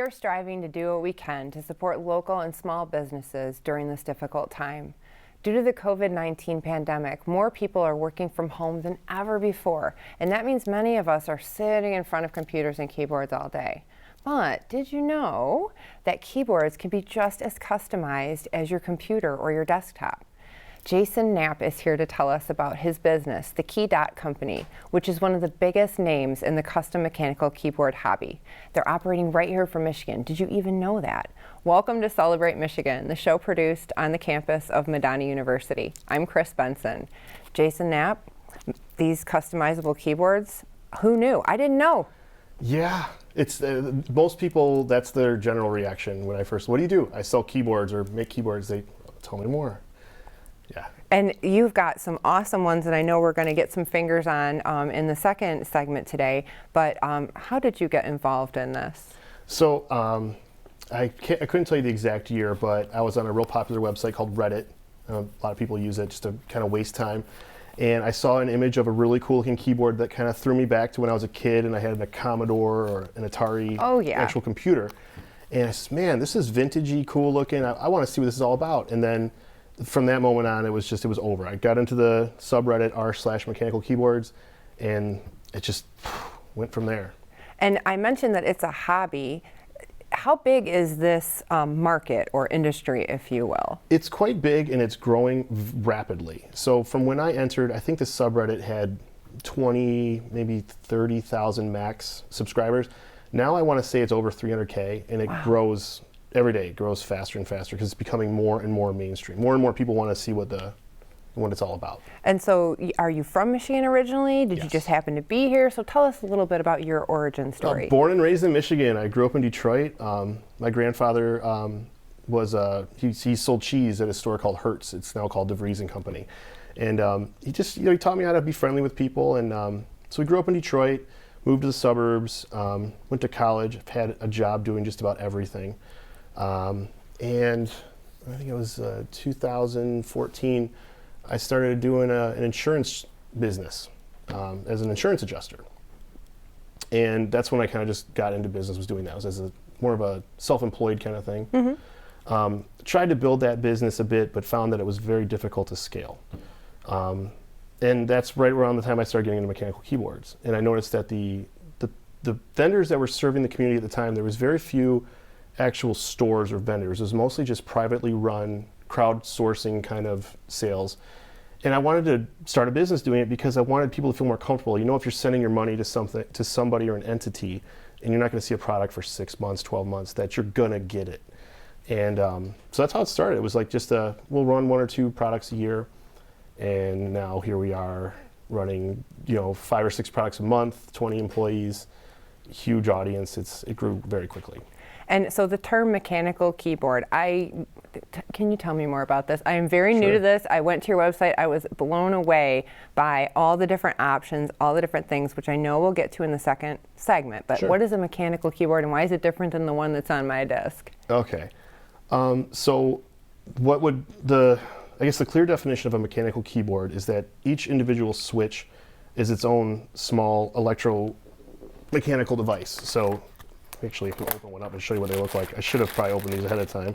We are striving to do what we can to support local and small businesses during this difficult time. Due to the COVID-19 pandemic, more people are working from home than ever before, and that means many of us are sitting in front of computers and keyboards all day. But did you know that keyboards can be just as customized as your computer or your desktop? Jason Knapp is here to tell us about his business, the Key Dot Company, which is one of the biggest names in the custom mechanical keyboard hobby. They're operating right here from Michigan. Did you even know that? Welcome to Celebrate Michigan, the show produced on the campus of Madonna University. I'm Chris Benson. Jason Knapp, these customizable keyboards, who knew? I didn't know. Yeah, it's most people, that's their general reaction when I first, what do you do? I sell keyboards or make keyboards. They tell me more. Yeah. And you've got some awesome ones that I know we're going to get some fingers on in the second segment today. But how did you get involved in this? So I couldn't tell you the exact year, but I was on a real popular website called Reddit. A lot of people use it just to kind of waste time. And I saw an image of a really cool looking keyboard that kind of threw me back to when I was a kid and I had a Commodore or an Atari actual computer. And I said, man, this is vintagey, cool looking. I want to see what this is all about. And then from that moment on, it was over. I got into the subreddit r/mechanical keyboards, and it just went from there. And I mentioned that it's a hobby. How big is this market or industry, if you will? It's quite big, and it's growing rapidly. So from when I entered, I think the subreddit had 20, maybe 30,000 max subscribers. Now I want to say it's over 300K, and it grows every day. It grows faster and faster because it's becoming more and more mainstream. More and more people want to see what it's all about. And so are you from Michigan originally? Did you just happen to be here? So tell us a little bit about your origin story. Born and raised in Michigan. I grew up in Detroit. My grandfather he sold cheese at a store called Hertz. It's now called DeVries and Company. And he just, he taught me how to be friendly with people. And so we grew up in Detroit, moved to the suburbs, went to college, had a job doing just about everything. And I think it was 2014, I started doing an insurance business as an insurance adjuster. And that's when I kind of just got into business, was doing that. It was more of a self-employed kind of thing. Mm-hmm. Tried to build that business a bit, but found that it was very difficult to scale. And that's right around the time I started getting into mechanical keyboards. And I noticed that the vendors that were serving the community at the time, there was very few actual stores or vendors. It was mostly just privately run, crowdsourcing kind of sales. And I wanted to start a business doing it because I wanted people to feel more comfortable. If you're sending your money to somebody or an entity, and you're not going to see a product for 6 months, 12 months, that you're going to get it. And so that's how it started. It was like just we'll run 1 or 2 products a year. And now here we are running, 5 or 6 products a month, 20 employees, huge audience. It grew very quickly. And so the term mechanical keyboard, can you tell me more about this? I am very new to this. I went to your website. I was blown away by all the different options, all the different things, which I know we'll get to in the second segment. But what is a mechanical keyboard, and why is it different than the one that's on my desk? Okay. So what would I guess the clear definition of a mechanical keyboard is that each individual switch is its own small electromechanical device. So actually, if we open one up and show you what they look like, I should have probably opened these ahead of time.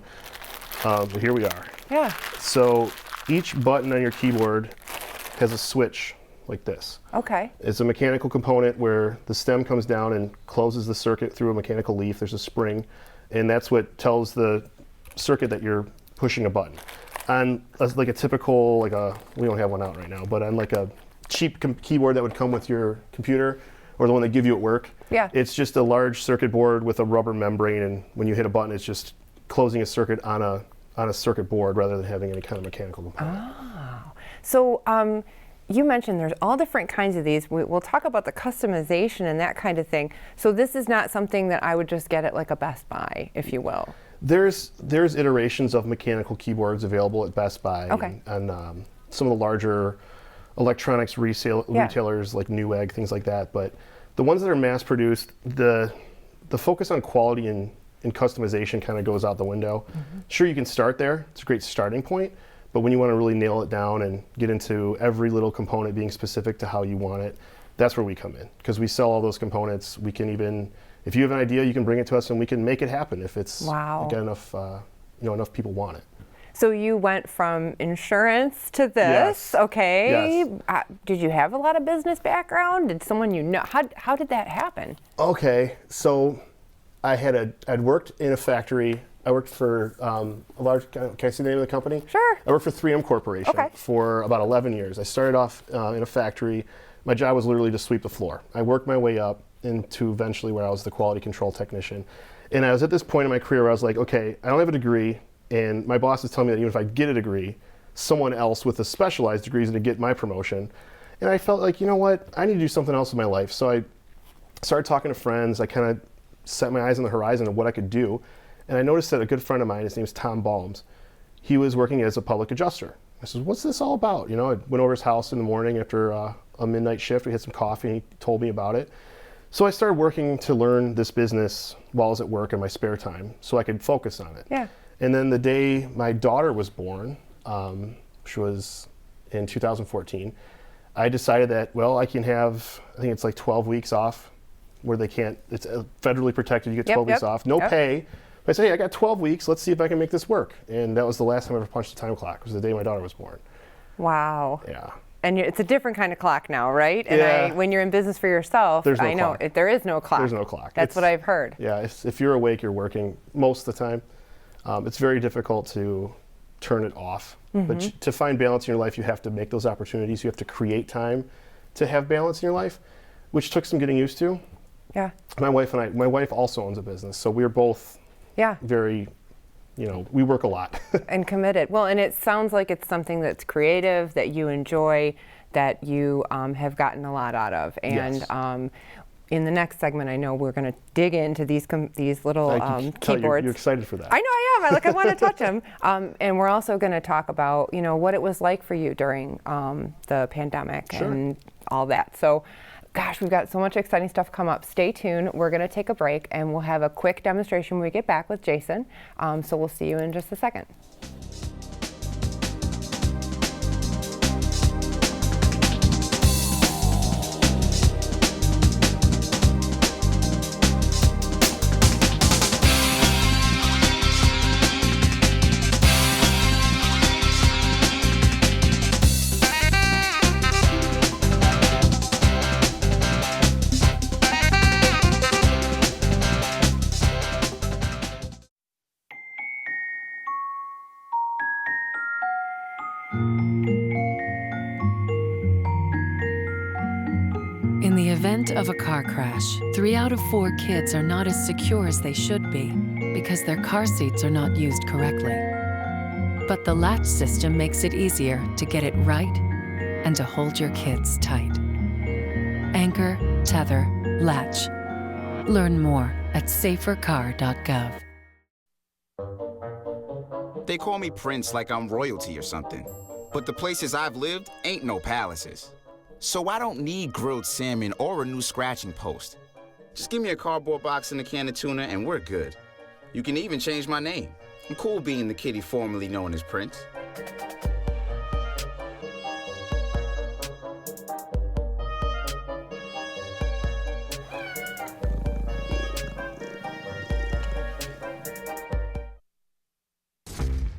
But here we are. Yeah. So each button on your keyboard has a switch like this. Okay. It's a mechanical component where the stem comes down and closes the circuit through a mechanical leaf. There's a spring, and that's what tells the circuit that you're pushing a button. On like a typical, we don't have one out right now, but on like a cheap keyboard that would come with your computer, or the one they give you at work. Yeah. It's just a large circuit board with a rubber membrane, and when you hit a button, it's just closing a circuit on a circuit board rather than having any kind of mechanical component. Oh. So you mentioned there's all different kinds of these. We'll talk about the customization and that kind of thing. So this is not something that I would just get at like a Best Buy, if you will. There's iterations of mechanical keyboards available at Best Buy and some of the larger electronics retailers like Newegg, things like that. But the ones that are mass produced, the focus on quality and customization kind of goes out the window. Mm-hmm. Sure, you can start there. It's a great starting point. But when you want to really nail it down and get into every little component being specific to how you want it, that's where we come in. Because we sell all those components. We can even if you have an idea, you can bring it to us and we can make it happen if it's Wow. got enough, enough people want it. So you went from insurance to this, Yes. okay? Yes. Did you have a lot of business background? Did someone you know? How did that happen? Okay, so I'd worked in a factory. I worked for a large, can I say the name of the company? Sure. I worked for 3M Corporation Okay. for about 11 years. I started off in a factory. My job was literally to sweep the floor. I worked my way up into eventually where I was the quality control technician. And I was at this point in my career where I was like, okay, I don't have a degree, and my boss is telling me that even if I get a degree, someone else with a specialized degree is going to get my promotion. And I felt like, you know what, I need to do something else in my life. So I started talking to friends. I kind of set my eyes on the horizon of what I could do. And I noticed that a good friend of mine, his name is Tom Balms, he was working as a public adjuster. I said, what's this all about? You know, I went over his house in the morning after a midnight shift. We had some coffee and he told me about it. So I started working to learn this business while I was at work in my spare time so I could focus on it. Yeah. And then the day my daughter was born, which was in 2014, I decided that, well, I can have, I think it's like 12 weeks off where they can't, it's federally protected, you get 12 weeks off, no pay. But I said, hey, I got 12 weeks, let's see if I can make this work. And that was the last time I ever punched the time clock, was the day my daughter was born. Wow. Yeah. And it's a different kind of clock now, right? And Yeah. when you're in business for yourself, There's no I know clock. there is no clock. There's no clock. That's what I've heard. Yeah, if you're awake, you're working most of the time. It's very difficult to turn it off. But to find balance in your life, you have to make those opportunities. You have to create time to have balance in your life, which took some getting used to. Yeah. My wife also owns a business, so we're both very, we work a lot. And committed. Well, and it sounds like it's something that's creative, that you enjoy, that you have gotten a lot out of. And Yes. In the next segment, I know we're going to dig into these little I can tell keyboards. You're excited for that. I know I am. I want to touch them. And we're also going to talk about, what it was like for you during the pandemic and all that. So, gosh, we've got so much exciting stuff come up. Stay tuned. We're going to take a break, and we'll have a quick demonstration when we get back with Jason. So we'll see you in just a second. In the event of a car crash, 3 out of 4 kids are not as secure as they should be because their car seats are not used correctly. But the latch system makes it easier to get it right and to hold your kids tight. Anchor, tether, latch. Learn more at safercar.gov. They call me Prince like I'm royalty or something. But the places I've lived ain't no palaces. So I don't need grilled salmon or a new scratching post. Just give me a cardboard box and a can of tuna and we're good. You can even change my name. I'm cool being the kitty formerly known as Prince.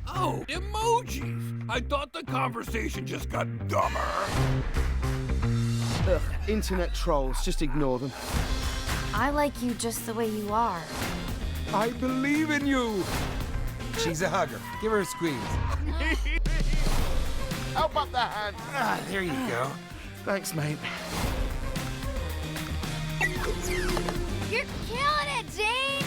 Oh, emojis! I thought the conversation just got dumber. Ugh, internet trolls, just ignore them. I like you just the way you are. I believe in you! She's a hugger. Give her a squeeze. Help up the hand. Ah, there you go. Thanks, mate. You're killing it, Jane!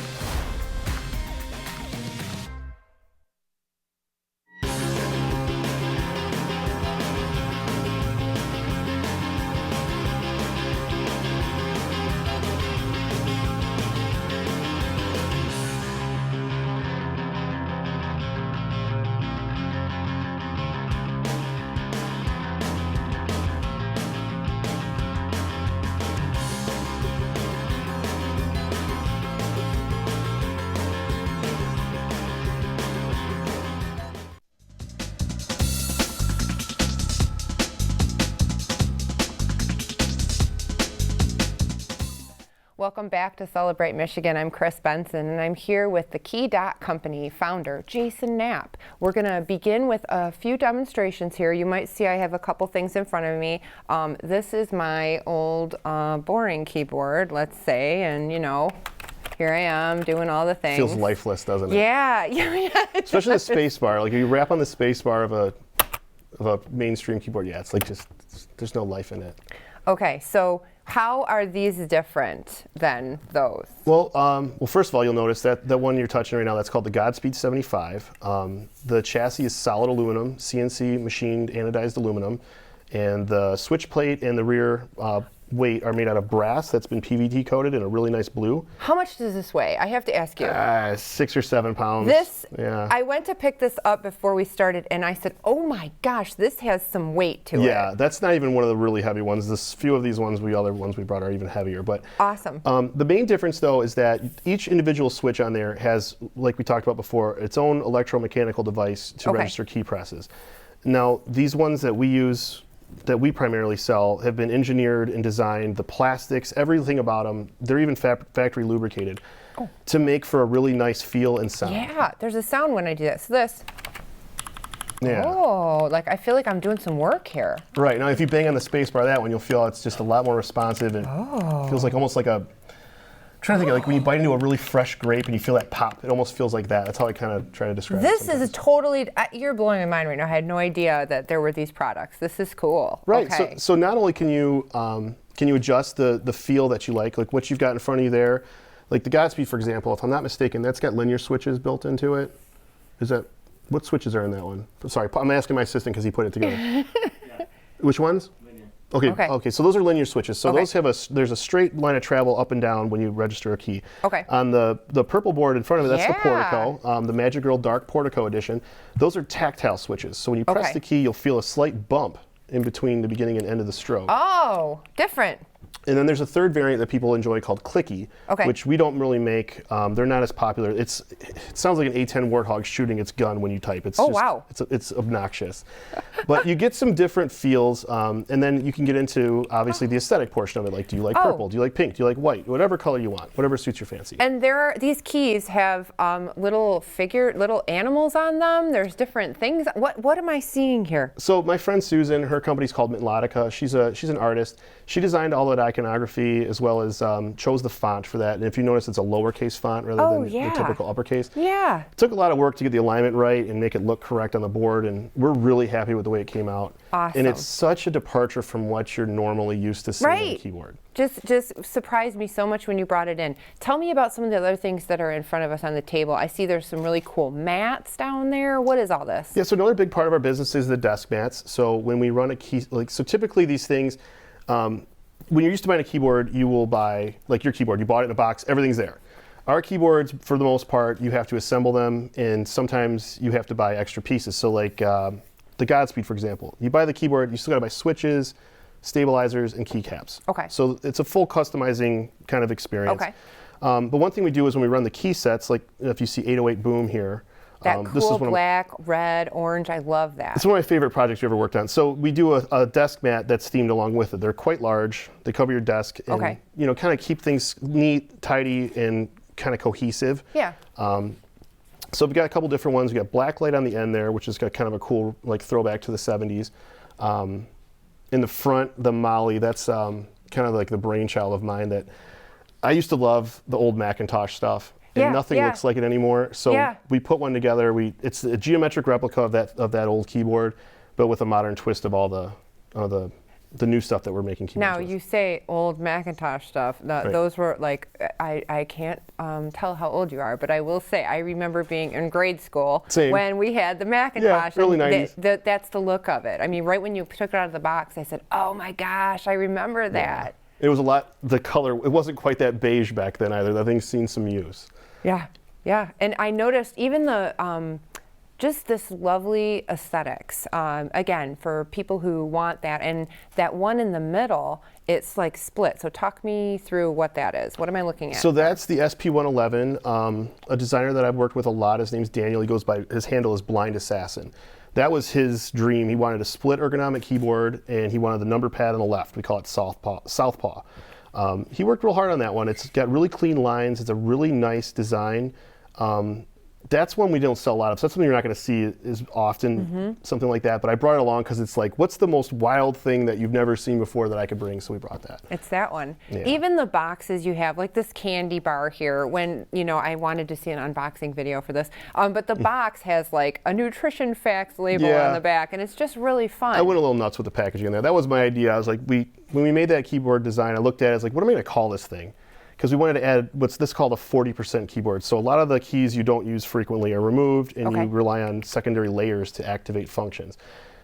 Welcome back to Celebrate Michigan. I'm Chris Benson, and I'm here with the Key Dot Company founder, Jason Knapp. We're going to begin with a few demonstrations here. You might see I have a couple things in front of me. This is my old boring keyboard, let's say, and here I am doing all the things. Feels lifeless, doesn't it? Yeah, yeah. Especially the space bar. Like if you wrap on the space bar of a mainstream keyboard, yeah, it's like there's no life in it. Okay, so how are these different than those? Well, first of all, you'll notice that the one you're touching right now, that's called the Godspeed 75. The chassis is solid aluminum, CNC machined anodized aluminum, and the switch plate and the rear weight are made out of brass that's been PVD coated in a really nice blue. How much does this weigh? I have to ask you. 6 or 7 pounds. Yeah. I went to pick this up before we started, and I said, oh my gosh, this has some weight to it. Yeah, that's not even one of the really heavy ones. This few of these other ones we brought are even heavier. But awesome. The main difference, though, is that each individual switch on there has, like we talked about before, its own electromechanical device to register key presses. Now, these ones that we use, that we primarily sell, have been engineered and designed, the plastics, everything about them, they're even factory lubricated to make for a really nice feel and sound. Yeah, there's a sound when I do that. So this. Yeah. Oh, like I feel like I'm doing some work here. Right, now if you bang on the space bar that one, you'll feel it's just a lot more responsive and feels like almost like a, I'm trying to think, like when you bite into a really fresh grape and you feel that pop, it almost feels like that. That's how I kind of try to describe it. This is totally, you're blowing my mind right now. I had no idea that there were these products. This is cool. Right, okay. so not only can you adjust the feel that you like what you've got in front of you there, like the Godspeed, for example, if I'm not mistaken, that's got linear switches built into it. What switches are in that one? Sorry, I'm asking my assistant because he put it together. Which ones? Okay, so those are linear switches. So those have there's a straight line of travel up and down when you register a key. Okay. On the purple board in front of it, that's the Portico, the Magic Girl Dark Portico Edition. Those are tactile switches. So when you press the key, you'll feel a slight bump in between the beginning and end of the stroke. Oh, different. And then there's a third variant that people enjoy called Clicky, which we don't really make. They're not as popular. It sounds like an A10 Warthog shooting its gun when you type. It's it's obnoxious. But you get some different feels, and then you can get into, obviously, the aesthetic portion of it. Like, do you like purple? Do you like pink? Do you like white? Whatever color you want, whatever suits your fancy. And these keys have little animals on them. There's different things. What am I seeing here? So my friend Susan, her company's called Melodica. She's an artist. She designed all that iconography as well as chose the font for that. And if you notice, it's a lowercase font rather than the typical uppercase. Yeah. It took a lot of work to get the alignment right and make it look correct on the board, and we're really happy with the way it came out. Awesome. And it's such a departure from what you're normally used to seeing on a keyboard. Just surprised me so much when you brought it in. Tell me about some of the other things that are in front of us on the table. I see there's some really cool mats down there. What is all this? Yeah, so another big part of our business is the desk mats. So when we run a key, so typically these things, when you're used to buying a keyboard, you will buy, like your keyboard, you bought it in a box, everything's there. Our keyboards, for the most part, you have to assemble them, and sometimes you have to buy extra pieces. So like the Godspeed, for example, you buy the keyboard, you still gotta buy switches, stabilizers, and keycaps. Okay. So it's a full customizing kind of experience. Okay. But one thing we do is when we run the key sets, like if you see 808 Boom here, that cool black, red, orange, I love that. It's one of my favorite projects we ever worked on. So we do a desk mat that's themed along with it. They're quite large. They cover your desk and kind of keep things neat, tidy, and kind of cohesive. Yeah. So we've got a couple different ones. We got black light on the end there, which is got kind of a cool like throwback to the 70s. In the front, the Molly, that's kind of like the brainchild of mine. That I used to love the old Macintosh stuff. And nothing looks like it anymore. So we put one together. It's a geometric replica of that old keyboard, but with a modern twist of all the new stuff that we're making keyboards with. You say old Macintosh stuff. Those were like, I can't tell how old you are, but I will say I remember being in grade school when we had the Macintosh. Yeah, early 90s. That's the look of it. I mean, right when you took it out of the box, I said, oh my gosh, I remember that. It was the color, it wasn't quite that beige back then either. That thing's seen some use. Yeah. And I noticed even the, just this lovely aesthetics, again, for people who want that. And that one in the middle, it's like split. So talk me through what that is. What am I looking at? So that's the SP111, a designer that I've worked with a lot. His name's Daniel. He goes by, his handle is Blind Assassin. That was his dream. He wanted a split ergonomic keyboard, and he wanted the number pad on the left. We call it Southpaw. He worked real hard on that one. It's got really clean lines. It's a really nice design. That's one we don't sell a lot of. So that's something you're not going to see as often, something like that. But I brought it along because it's like, what's the most wild thing that you've never seen before that I could bring? So we brought that. It's that one. Yeah. Even the boxes you have, like this candy bar here, when, you know, I wanted to see an unboxing video for this, but the box has like a nutrition facts label on the back, and it's just really fun. I went a little nuts with the packaging in there. That was my idea. I was like, when we made that keyboard design, I looked at it, I was like, what am I going to call this thing? Because we wanted to add what's this called a 40% keyboard. So a lot of the keys you don't use frequently are removed, and you rely on secondary layers to activate functions.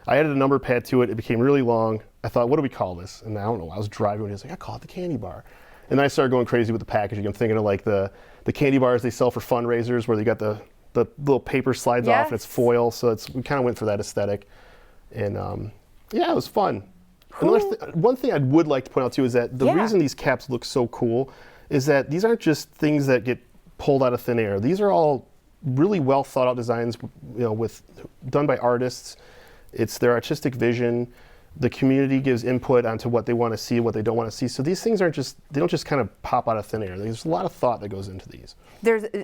I added a number pad to it. It became really long. I thought, what do we call this? And I don't know. I was driving, and I was like, I call it the candy bar. And then I started going crazy with the packaging. I'm thinking of like the candy bars they sell for fundraisers, where they got the little paper slides off, and it's foil. So we kind of went for that aesthetic, and yeah, it was fun. One thing I would like to point out too is that the reason these caps look so cool is that these aren't just things that get pulled out of thin air. These are all really well thought out designs, you know, done by artists. It's their artistic vision. The community gives input onto what they want to see, what they don't want to see. So these things they don't just kind of pop out of thin air. There's a lot of thought that goes into these.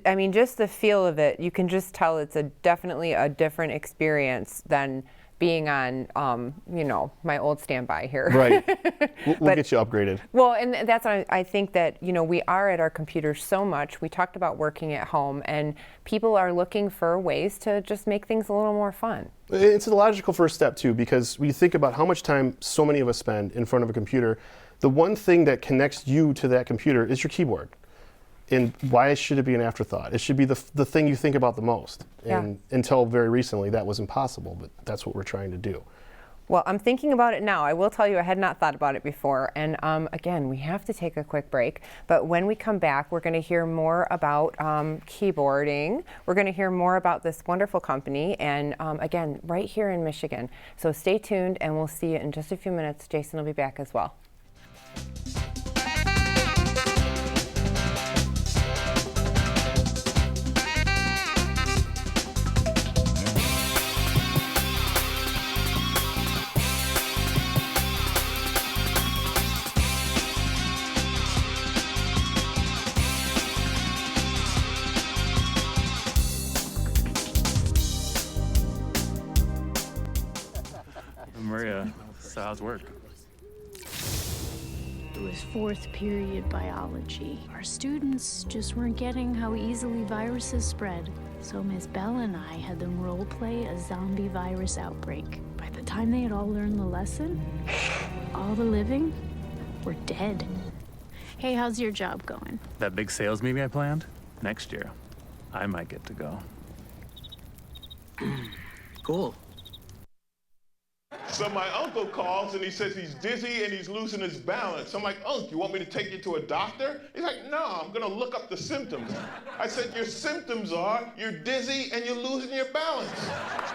I mean, just the feel of it, you can just tell it's definitely a different experience than being on, you know, my old standby here. Right. We'll get you upgraded. Well, and that's why I think that, you know, we are at our computers so much. We talked about working at home, and people are looking for ways to just make things a little more fun. It's a logical first step, too, because when you think about how much time so many of us spend in front of a computer, the one thing that connects you to that computer is your keyboard. And why should it be an afterthought? It should be the thing you think about the most. And until very recently, that was impossible, but that's what we're trying to do. Well, I'm thinking about it now. I will tell you, I had not thought about it before. And again, we have to take a quick break. But when we come back, we're going to hear more about keyboarding. We're going to hear more about this wonderful company. And again, right here in Michigan. So stay tuned, and we'll see you in just a few minutes. Jason will be back as well. Maria, so how's work? It was fourth period biology. Our students just weren't getting how easily viruses spread. So Miss Bell and I had them role play a zombie virus outbreak. By the time they had all learned the lesson, all the living were dead. Hey, how's your job going? That big sales meeting I planned? Next year, I might get to go. Cool. So my uncle calls and he says he's dizzy and he's losing his balance. I'm like, Unc, you want me to take you to a doctor? He's like, no, I'm gonna look up the symptoms. I said, your symptoms are you're dizzy and you're losing your balance.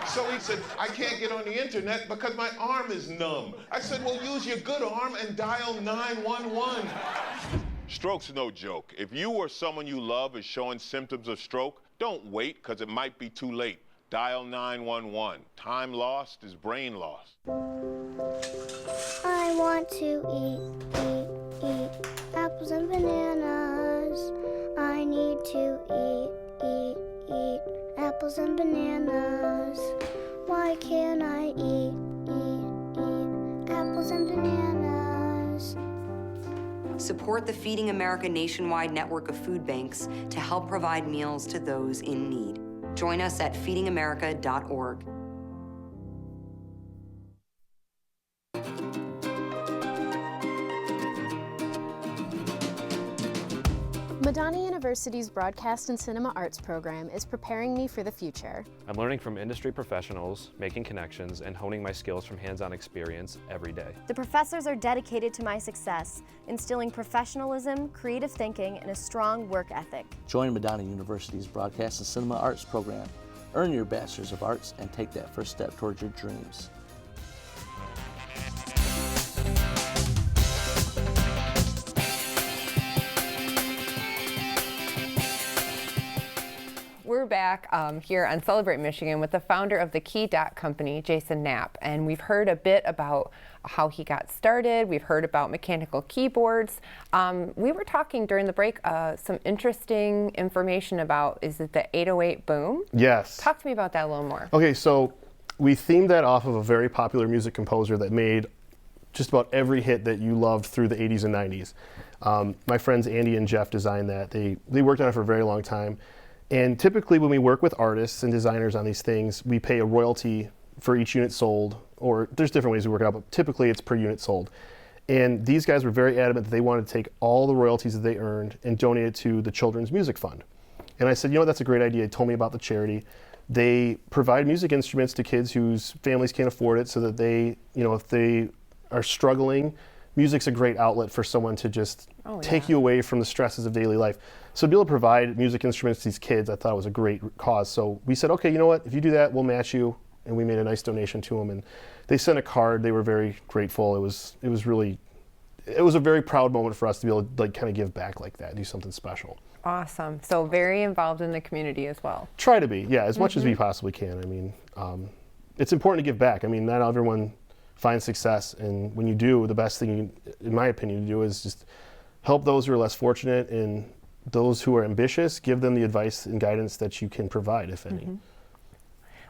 So he said, I can't get on the internet because my arm is numb. I said, well, use your good arm and dial 911. Stroke's no joke. If you or someone you love is showing symptoms of stroke, don't wait because it might be too late. Dial 911. Time lost is brain lost. I want to eat apples and bananas. I need to eat apples and bananas. Why can't I eat apples and bananas? Support the Feeding America nationwide network of food banks to help provide meals to those in need. Join us at feedingamerica.org. Madonna University's Broadcast and Cinema Arts program is preparing me for the future. I'm learning from industry professionals, making connections, and honing my skills from hands-on experience every day. The professors are dedicated to my success, instilling professionalism, creative thinking, and a strong work ethic. Join Madonna University's Broadcast and Cinema Arts program. Earn your Bachelor's of Arts and take that first step towards your dreams. We're we're back here on Celebrate Michigan with the founder of the Key Dot Company, Jason Knapp. And we've heard a bit about how he got started. We've heard about mechanical keyboards. We were talking during the break some interesting information about, is it the 808 boom? Yes. Talk to me about that a little more. Okay, so we themed that off of a very popular music composer that made just about every hit that you loved through the 80s and 90s. My friends Andy and Jeff designed that. They worked on it for a very long time. And typically when we work with artists and designers on these things, we pay a royalty for each unit sold, or there's different ways we work it out, but typically it's per unit sold. And these guys were very adamant that they wanted to take all the royalties that they earned and donate it to the Children's Music Fund. And I said, you know, that's a great idea. He told me about the charity. They provide music instruments to kids whose families can't afford it so that they, you know, if they are struggling, music's a great outlet for someone to just take you away from the stresses of daily life. So to be able to provide music instruments to these kids, I thought was a great cause. So we said, okay, you know what, if you do that, we'll match you. And we made a nice donation to them. And they sent a card. They were very grateful. It was a very proud moment for us to be able to like kind of give back like that, do something special. Awesome. So very involved in the community as well. Try to be, yeah, as much as we possibly can. I mean, it's important to give back. I mean, not everyone finds success, and when you do, the best thing, in my opinion, to do is just help those who are less fortunate, and those who are ambitious, give them the advice and guidance that you can provide, if any.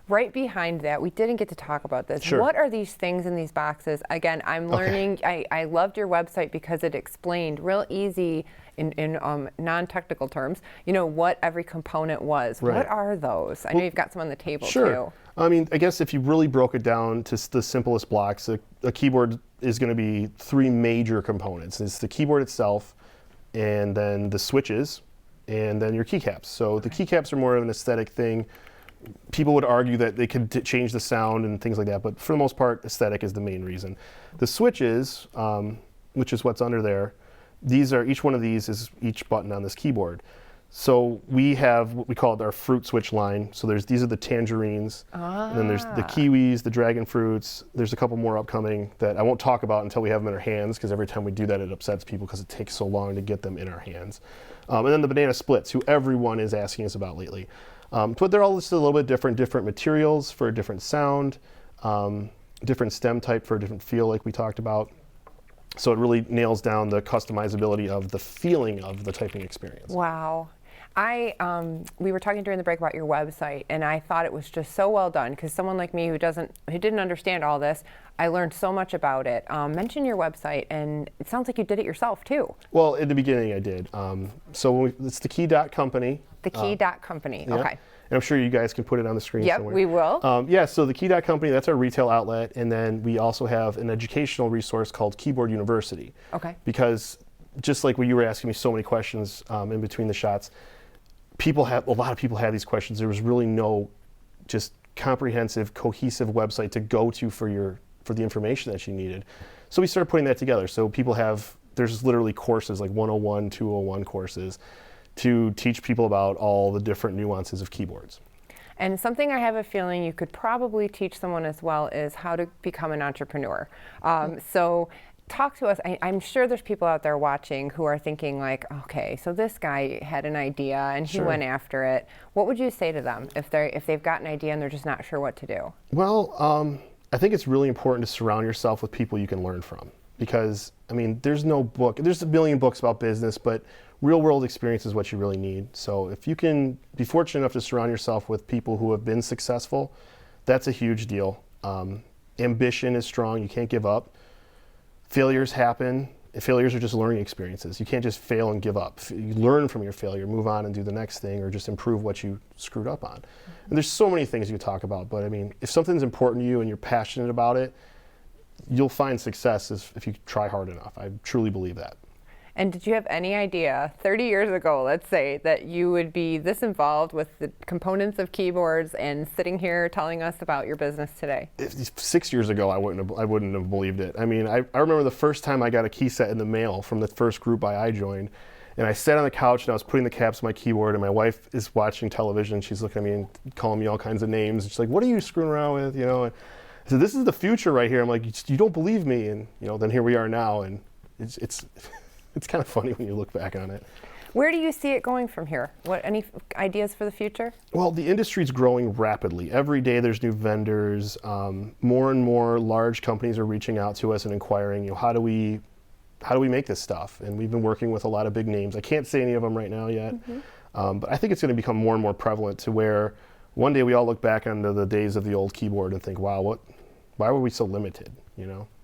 Right behind that, we didn't get to talk about this. Sure. What are these things in these boxes? Again, I'm learning. I loved your website because it explained real easy in non-technical terms, you know, what every component was. Right. What are those? I know you've got some on the table Sure. too. I mean, I guess if you really broke it down to the simplest blocks, a keyboard is going to be three major components. It's the keyboard itself, and then the switches, and then your keycaps. So the keycaps are more of an aesthetic thing. People would argue that they could change the sound and things like that, but for the most part, aesthetic is the main reason. The switches, which is what's under there, each one of these is each button on this keyboard. So we have what we call our fruit switch line. So these are the tangerines, and then there's the kiwis, the dragon fruits. There's a couple more upcoming that I won't talk about until we have them in our hands, because every time we do that, it upsets people because it takes so long to get them in our hands. And then the banana splits, who everyone is asking us about lately. But they're all listed a little bit different materials for a different sound, different stem type for a different feel, like we talked about. So it really nails down the customizability of the feeling of the typing experience. Wow. We were talking during the break about your website, and I thought it was just so well done, because someone like me who didn't understand all this, I learned so much about it. Mention your website, and it sounds like you did it yourself too. Well, in the beginning I did. So it's the Key Dot Company. The Key Dot Company, yeah. Okay. And I'm sure you guys can put it on the screen somewhere. Yep, we will. Yeah, so the Key Dot Company, that's our retail outlet, and then we also have an educational resource called Keyboard University. Okay. Because just like when you were asking me so many questions in between the shots, a lot of people have these questions. There was really no just comprehensive, cohesive website to go to for the information that you needed. So we started putting that together. So there's literally courses like 101, 201 courses to teach people about all the different nuances of keyboards. And something I have a feeling you could probably teach someone as well is how to become an entrepreneur. So talk to us. I'm sure there's people out there watching who are thinking like, okay, so this guy had an idea and he went after it. What would you say to them if they've got an idea and they're just not sure what to do? Well, I think it's really important to surround yourself with people you can learn from, because I mean, there's no book. There's a billion books about business, but real world experience is what you really need. So if you can be fortunate enough to surround yourself with people who have been successful, that's a huge deal. Ambition is strong. You can't give up. Failures happen. Failures are just learning experiences. You can't just fail and give up. You learn from your failure, move on and do the next thing, or just improve what you screwed up on. And there's so many things you can talk about, but I mean, if something's important to you and you're passionate about it, you'll find success if you try hard enough. I truly believe that. And did you have any idea 30 years ago, let's say, that you would be this involved with the components of keyboards and sitting here telling us about your business today? 6 years ago, I wouldn't have believed it. I mean, I remember the first time I got a key set in the mail from the first group I joined, and I sat on the couch and I was putting the caps on my keyboard, and my wife is watching television. She's looking at me and calling me all kinds of names. She's like, "What are you screwing around with?" You know. And I said, "This is the future right here." I'm like, "You don't believe me?" And then here we are now, and it's kind of funny when you look back on it. Where do you see it going from here? Any ideas for the future? Well, the industry's growing rapidly. Every day there's new vendors. More and more large companies are reaching out to us and inquiring, how do we make this stuff? And we've been working with a lot of big names. I can't say any of them right now yet, but I think it's going to become more and more prevalent to where one day we all look back on the days of the old keyboard and think, wow, why were we so limited,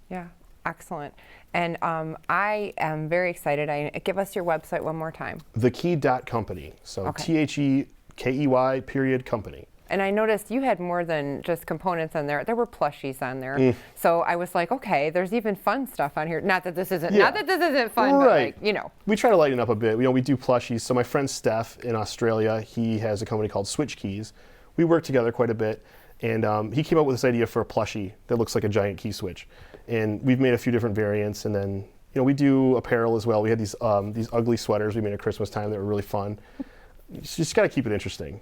Yeah, excellent. And I am very excited. Give us your website one more time. TheKey.company. So THEKEY company. And I noticed you had more than just components on there. There were plushies on there. So I was like, okay, there's even fun stuff on here. Not that this isn't fun, right. but We try to lighten up a bit. We do plushies. So my friend Steph in Australia, he has a company called Switch Keys. We work together quite a bit. And he came up with this idea for a plushie that looks like a giant key switch. And we've made a few different variants. And then, we do apparel as well. We had these ugly sweaters we made at Christmas time that were really fun. You just got to keep it interesting,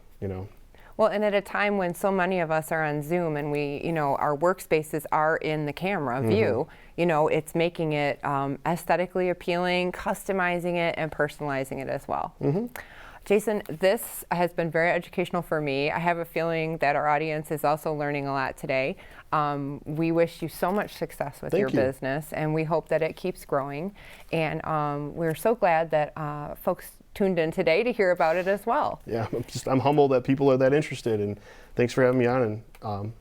Well, and at a time when so many of us are on Zoom and we, our workspaces are in the camera view, it's making it aesthetically appealing, customizing it, and personalizing it as well. Jason, this has been very educational for me. I have a feeling that our audience is also learning a lot today. We wish you so much success with your business, and we hope that it keeps growing. And we're so glad that folks tuned in today to hear about it as well. Yeah, I'm humbled that people are that interested, and thanks for having me on. And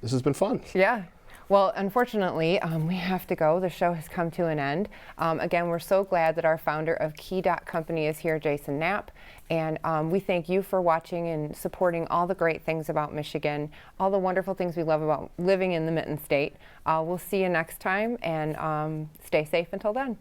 this has been fun. Yeah. Well, unfortunately, we have to go. The show has come to an end. Again, we're so glad that our founder of Key.company is here, Jason Knapp. And we thank you for watching and supporting all the great things about Michigan, all the wonderful things we love about living in the Mitten State. We'll see you next time, and stay safe until then.